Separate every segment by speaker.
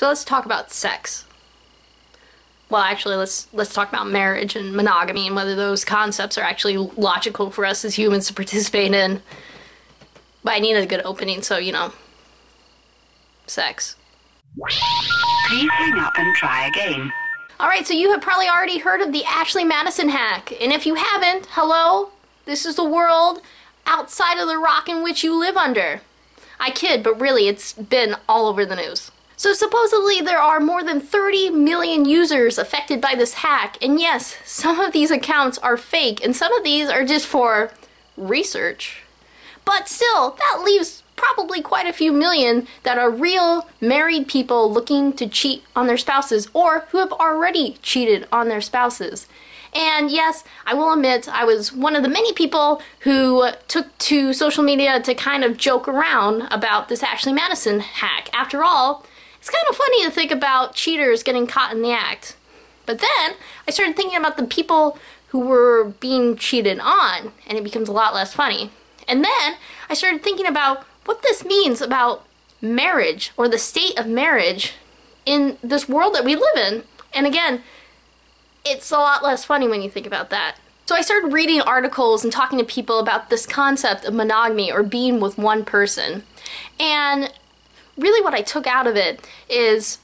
Speaker 1: So let's talk about sex. Well, actually, let's talk about marriage and monogamy and whether those concepts are actually logical for us as humans to participate in. But I need a good opening, so, you know, sex.
Speaker 2: Please hang up and try again.
Speaker 1: Alright, so you have probably already heard of the Ashley Madison hack. And if you haven't, hello, this is the world outside of the rock in which you live under. I kid, but really, it's been all over the news. So supposedly there are more than 30 million users affected by this hack, and yes, some of these accounts are fake, and some of these are just for research. But still, that leaves probably quite a few million that are real married people looking to cheat on their spouses, or who have already cheated on their spouses. And yes, I will admit, I was one of the many people who took to social media to kind of joke around about this Ashley Madison hack. After all, it's kind of funny to think about cheaters getting caught in the act. But then, I started thinking about the people who were being cheated on, and it becomes a lot less funny. And then, I started thinking about what this means about marriage, or the state of marriage, in this world that we live in. And again, it's a lot less funny when you think about that. So I started reading articles and talking to people about this concept of monogamy, or being with one person. And really what I took out of it is,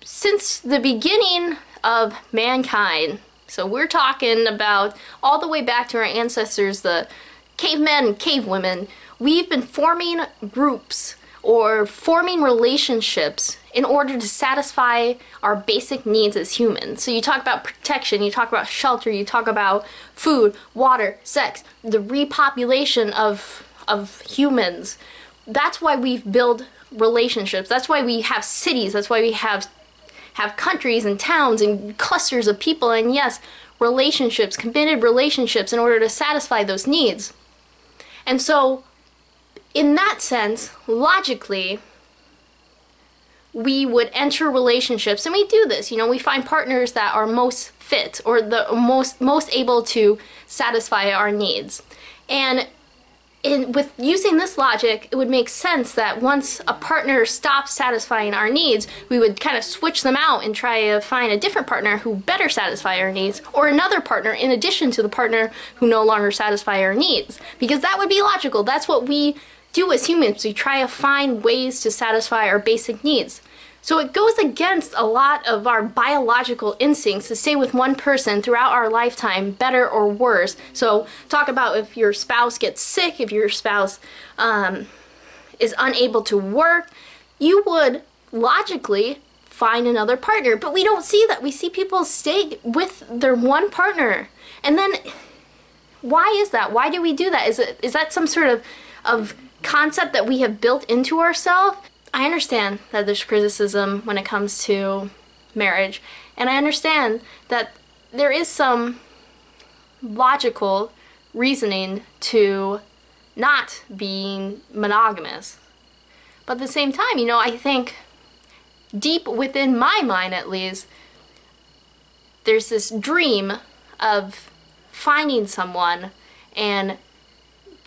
Speaker 1: since the beginning of mankind, so we're talking about all the way back to our ancestors, the cavemen and cavewomen, we've been forming groups or forming relationships in order to satisfy our basic needs as humans. So you talk about protection, you talk about shelter, you talk about food, water, sex, the repopulation of humans. That's why we've built relationships. That's why we have cities. That's why we have countries and towns and clusters of people. And yes, relationships, committed relationships in order to satisfy those needs. And so, in that sense, logically, we would enter relationships, and we do this, you know, we find partners that are most fit, or the most able to satisfy our needs. And with using this logic, it would make sense that once a partner stops satisfying our needs, we would kind of switch them out and try to find a different partner who better satisfy our needs, or another partner in addition to the partner who no longer satisfy our needs. Because that would be logical. That's what we do as humans. We try to find ways to satisfy our basic needs. So it goes against a lot of our biological instincts to stay with one person throughout our lifetime, better or worse. So talk about if your spouse gets sick, if your spouse is unable to work, you would logically find another partner. But we don't see that. We see people stay with their one partner. And then, why is that? Why do we do that? Is that some sort of concept that we have built into ourselves? I understand that there's criticism when it comes to marriage, and I understand that there is some logical reasoning to not being monogamous. But at the same time, you know, I think deep within my mind at least, there's this dream of finding someone and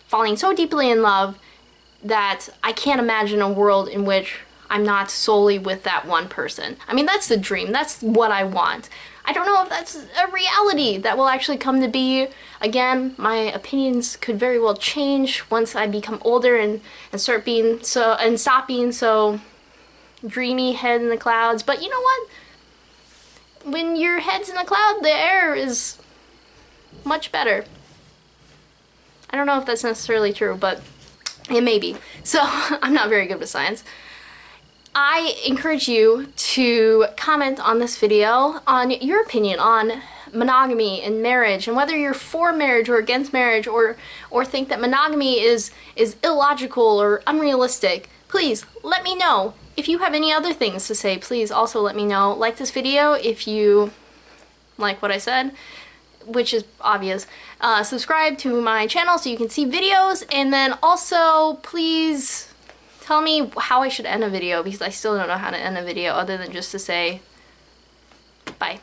Speaker 1: falling so deeply in love that I can't imagine a world in which I'm not solely with that one person. I mean, that's the dream. That's what I want. I don't know if that's a reality that will actually come to be. Again, my opinions could very well change once I become older and start being stop being so dreamy, head in the clouds. But you know what? When your head's in the cloud, the air is much better. I don't know if that's necessarily true, but it may be. So, I'm not very good with science. I encourage you to comment on this video on your opinion on monogamy and marriage, and whether you're for marriage or against marriage, or think that monogamy is illogical or unrealistic. Please let me know. If you have any other things to say, please also let me know. Like this video if you like what I said, which is obvious. Subscribe to my channel so you can see videos, and then also please tell me how I should end a video, because I still don't know how to end a video other than just to say bye.